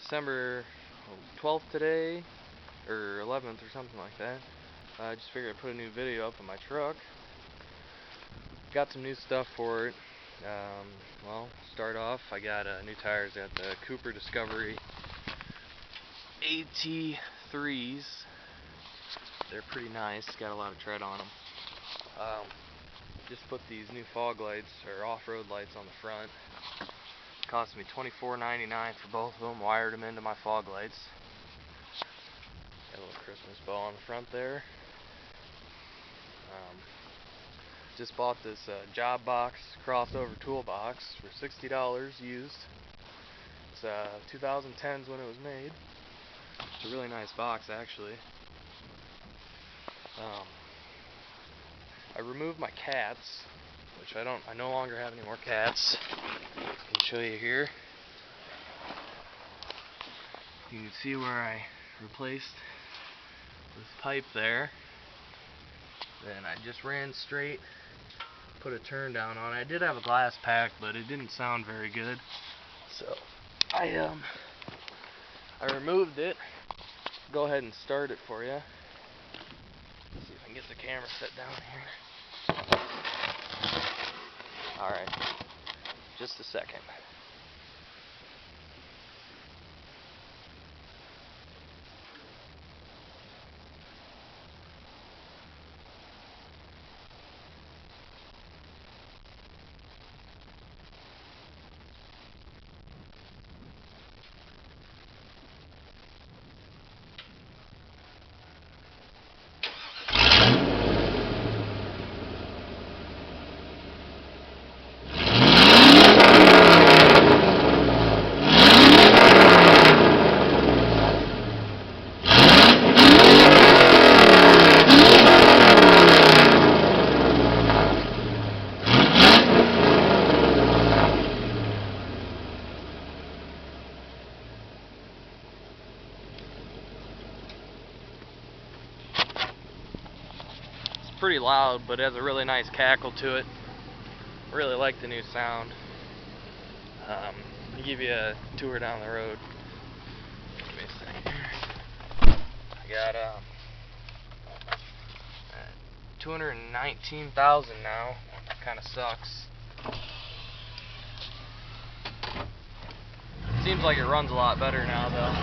December 12th today, or 11th or something like that. I just figured I'd put a new video up of my truck. Got some new stuff for it. Well, start off, I got new tires. I got the Cooper Discovery AT3s. They're pretty nice, got a lot of tread on them. Just put these new fog lights, or off-road lights, on the front. Cost me $24.99 for both of them. Wired them into my fog lights. Got a little Christmas bow on the front there. Just bought this job box crossover toolbox for $60 used. It's 2010's when it was made. It's a really nice box, actually. I removed my cats, which I no longer have any more cats. I can show you here. You can see where I replaced this pipe there. Then I just ran straight, put a turn down on it. I did have a glass pack, but it didn't sound very good. So I removed it. Go ahead and start it for you. Let's see if I can get the camera set down here. Alright, just a second. Pretty loud, but it has a really nice cackle to it. Really like the new sound. I'll give you a tour down the road. Give me a second here. I got 219,000 now. Kind of sucks. Seems like it runs a lot better now, though.